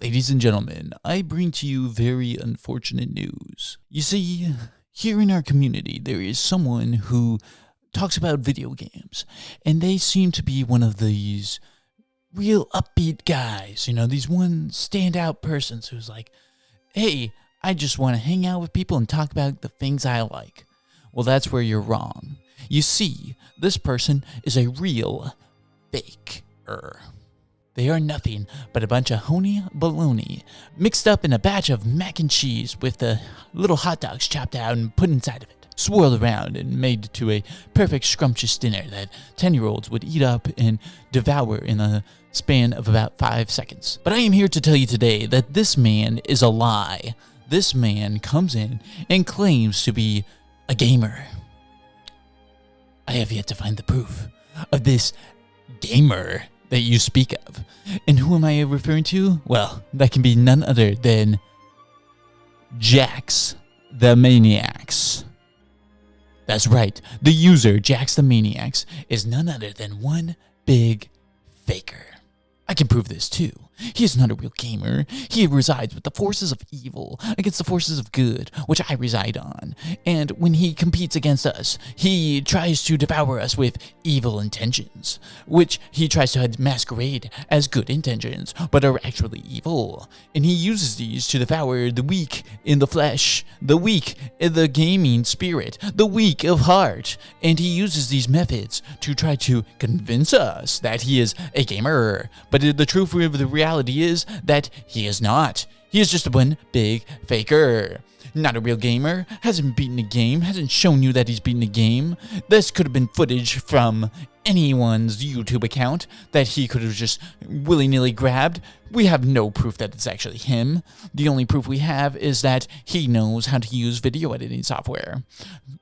Ladies and gentlemen, I bring to you very unfortunate news. You see, here in our community, there is someone who talks about video games, and they seem to be one of these real upbeat guys, these one standout persons who's like, hey, I just want to hang out with people and talk about the things I like. Well, that's where you're wrong. You see, this person is a real faker. They are nothing but a bunch of honey baloney mixed up in a batch of mac and cheese with the little hot dogs chopped out and put inside of it, swirled around and made to a perfect scrumptious dinner that 10-year-olds would eat up and devour in a span of about 5 seconds. But I am here to tell you today that this man is a lie. This man comes in and claims to be a gamer. I have yet to find the proof of this gamer that you speak of. And who am I referring to? Well, that can be none other than Jax the Maniacs. That's right, the user, Jax the Maniacs, is none other than one big faker. I can prove this too. He is not a real gamer. He resides with the forces of evil against the forces of good, which I reside on. And when he competes against us, he tries to devour us with evil intentions, which he tries to masquerade as good intentions, but are actually evil. And he uses these to devour the weak in the flesh, the weak in the gaming spirit, the weak of heart. And he uses these methods to try to convince us that he is a gamer. But the truth of the reality is that he is not. He is just one big faker. Not a real gamer, hasn't beaten a game, hasn't shown you that he's beaten a game. This could have been footage from anyone's YouTube account that he could have just willy-nilly grabbed. We have no proof that it's actually him. The only proof we have is that he knows how to use video editing software,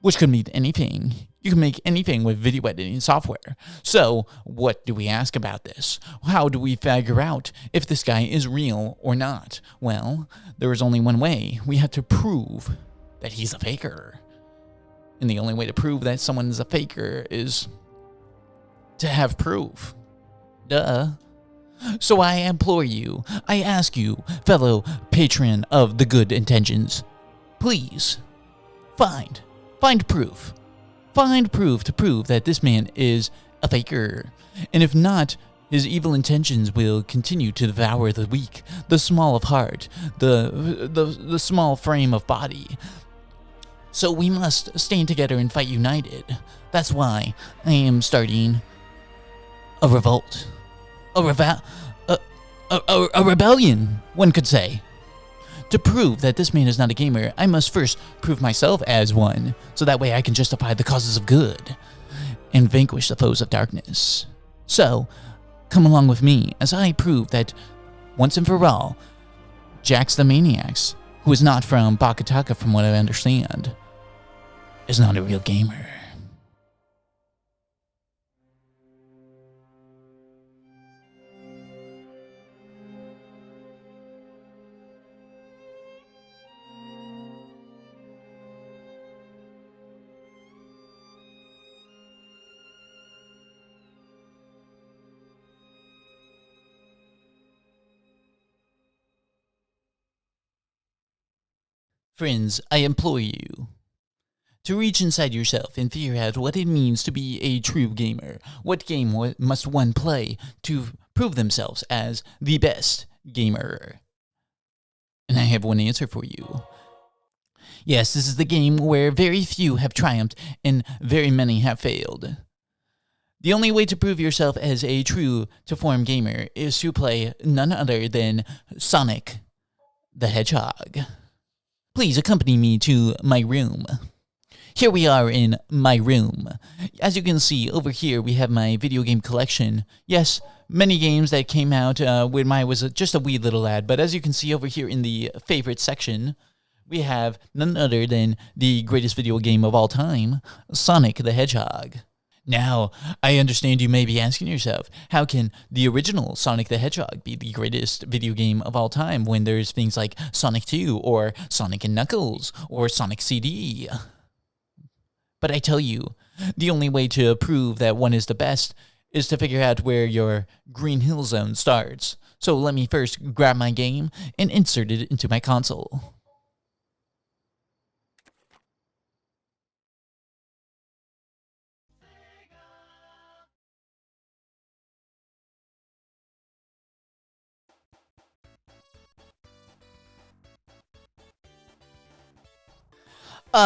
which could mean anything. You can make anything with video editing software. So, what do we ask about this? How do we figure out if this guy is real or not? Well, there is only one way. We have to prove that he's a faker. And the only way to prove that someone is a faker is to have proof. Duh. So I implore you, I ask you, fellow patron of the good intentions, please find proof. Find proof to prove that this man is a faker. And if not, his evil intentions will continue to devour the weak, the small of heart, the small frame of body. So we must stand together and fight united. That's why I am starting a revolt. A rebellion, one could say. To prove that this man is not a gamer, I must first prove myself as one, so that way I can justify the causes of good and vanquish the foes of darkness. So, come along with me as I prove that, once and for all, Jax the Maniacs, who is not from Bakataka from what I understand, is not a real gamer. Friends, I implore you to reach inside yourself and figure out what it means to be a true gamer. What game must one play to prove themselves as the best gamer? And I have one answer for you. Yes, this is the game where very few have triumphed and very many have failed. The only way to prove yourself as a true to form gamer is to play none other than Sonic the Hedgehog. Please accompany me to my room. Here we are in my room. As you can see, over here we have my video game collection. Yes, many games that came out when I was just a wee little lad, but as you can see over here in the favorite section, we have none other than the greatest video game of all time, Sonic the Hedgehog. Now, I understand you may be asking yourself, how can the original Sonic the Hedgehog be the greatest video game of all time when there's things like Sonic 2 or Sonic and Knuckles or Sonic CD? But I tell you, the only way to prove that one is the best is to figure out where your Green Hill Zone starts. So let me first grab my game and insert it into my console.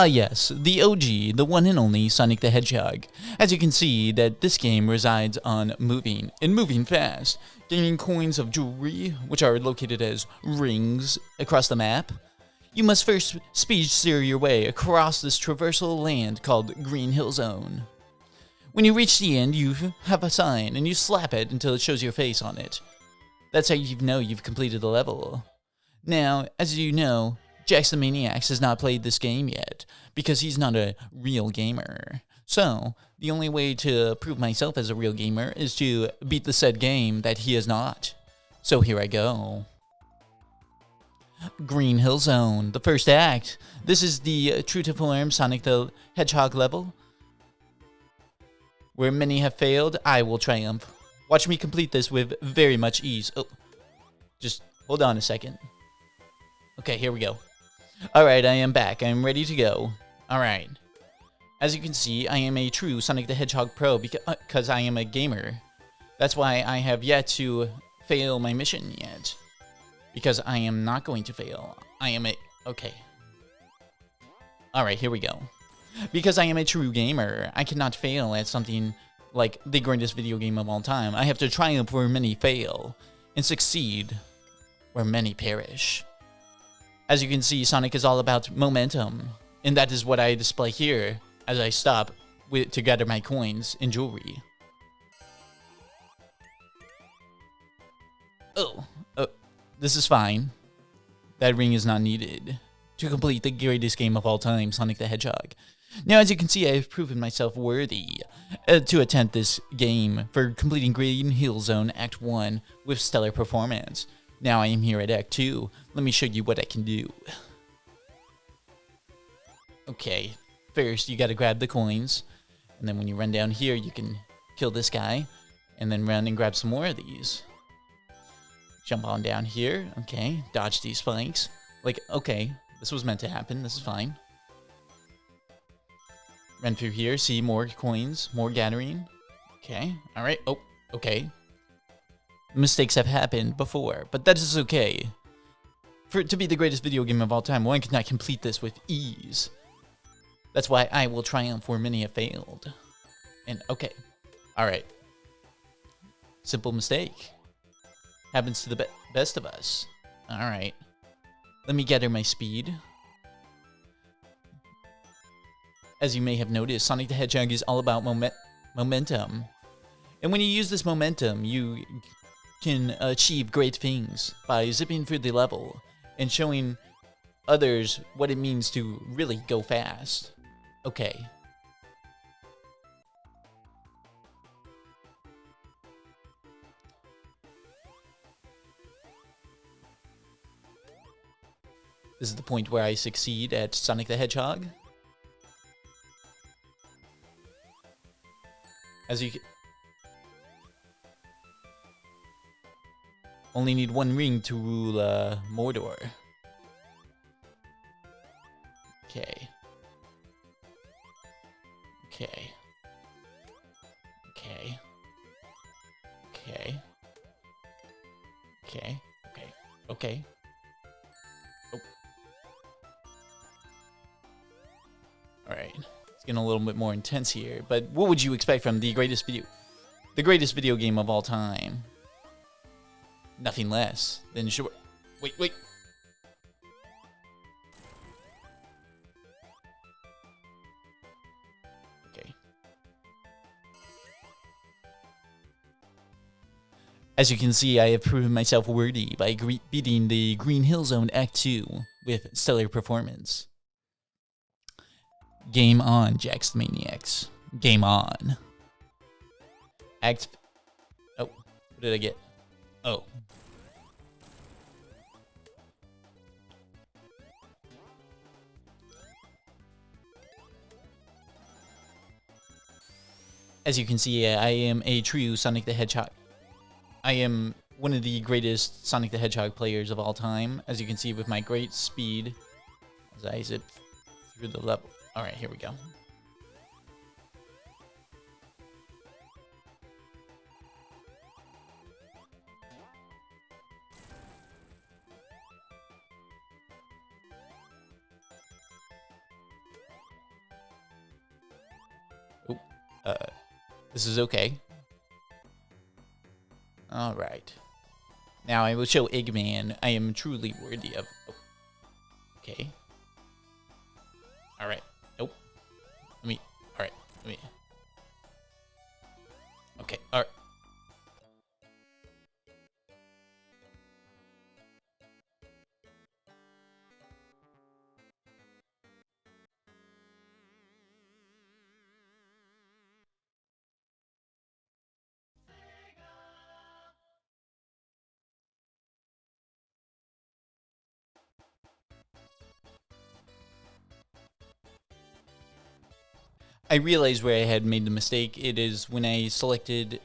Yes, the OG, the one and only Sonic the Hedgehog. As you can see that this game resides on moving, and moving fast, gaining coins of jewelry, which are located as rings across the map. You must first speed steer your way across this traversal land called Green Hill Zone. When you reach the end, you have a sign, and you slap it until it shows your face on it. That's how you know you've completed the level. Now, as you know, Jax the Maniacs has not played this game yet, because he's not a real gamer. So, the only way to prove myself as a real gamer is to beat the said game that he is not. So here I go. Green Hill Zone, the first act. This is the true to form Sonic the Hedgehog level. Where many have failed, I will triumph. Watch me complete this with very much ease. Oh, just hold on a second. Okay, here we go. Alright, I am back. I am ready to go. Alright. As you can see, I am a true Sonic the Hedgehog pro because I am a gamer. That's why I have yet to fail my mission yet. Because I am not going to fail. I am a... Okay. Alright, here we go. Because I am a true gamer, I cannot fail at something like the greatest video game of all time. I have to triumph where many fail, and succeed where many perish. As you can see, Sonic is all about momentum, and that is what I display here as I stop to gather my coins and jewelry. Oh, this is fine. That ring is not needed to complete the greatest game of all time, Sonic the Hedgehog. Now, as you can see, I have proven myself worthy to attempt this game for completing Green Hill Zone Act 1 with stellar performance. Now I am here at Act 2. Let me show you what I can do. Okay, first you gotta grab the coins, and then when you run down here, you can kill this guy, and then run and grab some more of these. Jump on down here, okay, dodge these spikes. Like, okay, this was meant to happen, this is fine. Run through here, see more coins, more gathering. Okay, alright, oh, okay. Mistakes have happened before, but that is okay. For it to be the greatest video game of all time, one cannot complete this with ease. That's why I will triumph where many have failed. And okay, alright. Simple mistake. Happens to the best of us. Alright. Let me gather my speed. As you may have noticed, Sonic the Hedgehog is all about momentum. And when you use this momentum, you can achieve great things by zipping through the level and showing others what it means to really go fast. Okay. This is the point where I succeed at Sonic the Hedgehog. As you only need one ring to rule Mordor. Okay. Okay. Okay. Okay. Okay. Okay. Okay. Oh. Alright. It's getting a little bit more intense here, but what would you expect from the greatest video game of all time? Nothing less than sure. Wait. Okay. As you can see, I have proven myself worthy by beating the Green Hill Zone Act 2 with stellar performance. Game on, Jax the Maniacs. Game on. Oh, what did I get? Oh. As you can see, I am a true Sonic the Hedgehog. I am one of the greatest Sonic the Hedgehog players of all time, as you can see with my great speed as I zip through the level. Alright, here we go. This is okay. Alright. Now I will show Eggman I am truly worthy of... Oh. Okay. Alright. Nope. Alright. Okay, alright. I realized where I had made the mistake. It is when I selected...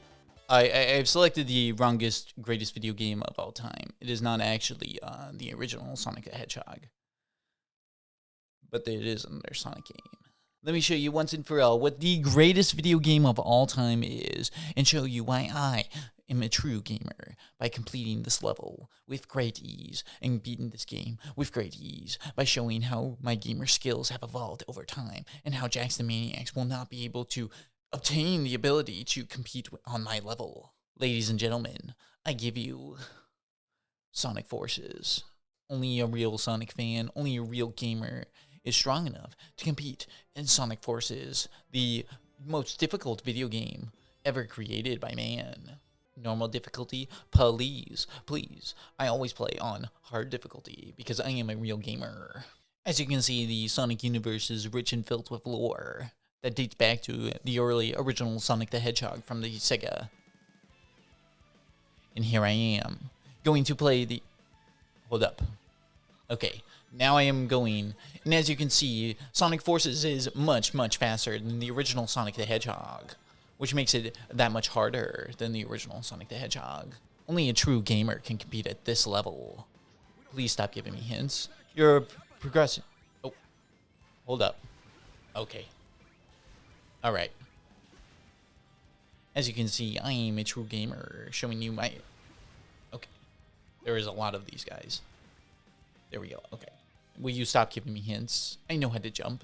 I've selected the wrongest, greatest video game of all time. It is not actually the original Sonic the Hedgehog. But it is another Sonic game. Let me show you once and for all what the greatest video game of all time is, and show you why I am a true gamer by completing this level with great ease, and beating this game with great ease by showing how my gamer skills have evolved over time, and how Jax the Maniacs will not be able to obtain the ability to compete on my level. Ladies and gentlemen, I give you Sonic Forces. Only a real Sonic fan, only a real gamer is strong enough to compete in Sonic Forces, the most difficult video game ever created by man. Normal difficulty, please. I always play on hard difficulty because I am a real gamer. As you can see, the Sonic universe is rich and filled with lore that dates back to the early original Sonic the Hedgehog from the Sega. And here I am, going to play the... Hold up. Okay, now I am going, and as you can see, Sonic Forces is much faster than the original Sonic the Hedgehog, which makes it that much harder than the original Sonic the Hedgehog. Only a true gamer can compete at this level. Please stop giving me hints. You're progressing. Oh, hold up. Okay. Alright. As you can see, I am a true gamer, showing you my... Okay. There is a lot of these guys. There we go. Okay. Will you stop giving me hints? I know how to jump.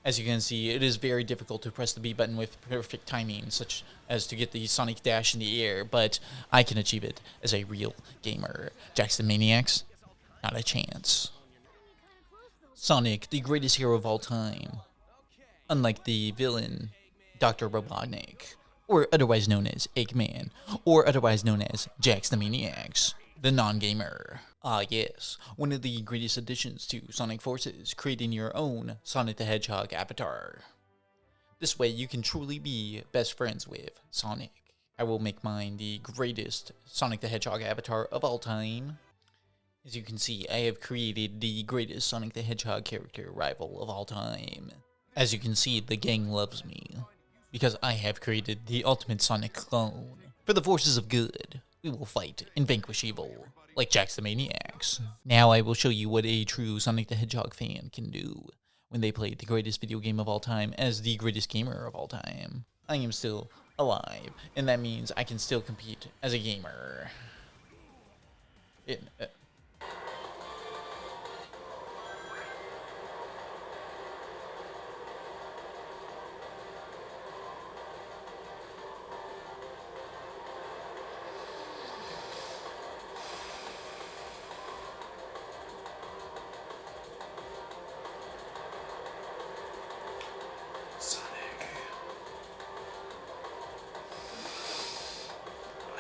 As you can see, it is very difficult to press the B button with perfect timing, such as to get the Sonic Dash in the air, but I can achieve it as a real gamer. Jax the Maniacs? Not a chance. Sonic, the greatest hero of all time. Unlike the villain, Dr. Robotnik, or otherwise known as Eggman, or otherwise known as Jax the Maniacs, the non-gamer. Ah yes, one of the greatest additions to Sonic Forces, creating your own Sonic the Hedgehog avatar. This way you can truly be best friends with Sonic. I will make mine the greatest Sonic the Hedgehog avatar of all time. As you can see, I have created the greatest Sonic the Hedgehog character rival of all time. As you can see, the gang loves me, because I have created the ultimate Sonic clone. For the forces of good, we will fight and vanquish evil, like Jax the Maniacs. Now I will show you what a true Sonic the Hedgehog fan can do when they play the greatest video game of all time as the greatest gamer of all time. I am still alive, and that means I can still compete as a gamer.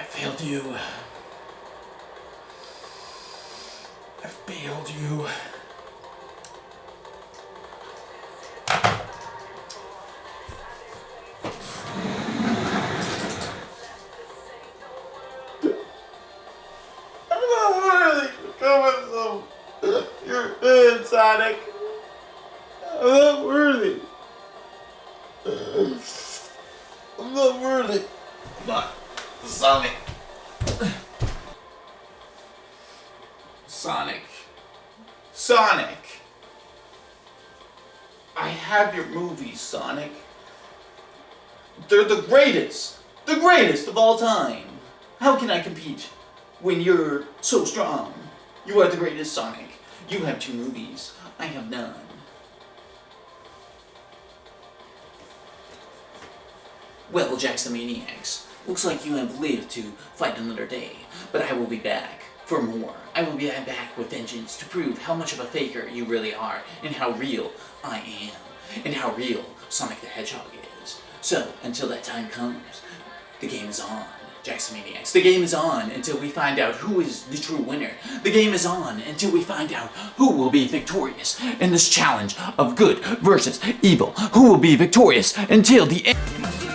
Failed you. I've failed you. I'm not worthy to come with your bed, Sonic. I'm not worthy. I'm not worthy. I'm not Sonic. Sonic. Sonic! I have your movies, Sonic. They're the greatest! The greatest of all time! How can I compete when you're so strong? You are the greatest, Sonic. You have 2 movies. I have none. Well, Jax the Maniacs, looks like you have lived to fight another day, but I will be back for more. I will be back with vengeance to prove how much of a faker you really are, and how real I am, and how real Sonic the Hedgehog is. So, until that time comes, the game is on, Jax the Maniacs. The game is on until we find out who is the true winner. The game is on until we find out who will be victorious in this challenge of good versus evil. Who will be victorious until the end.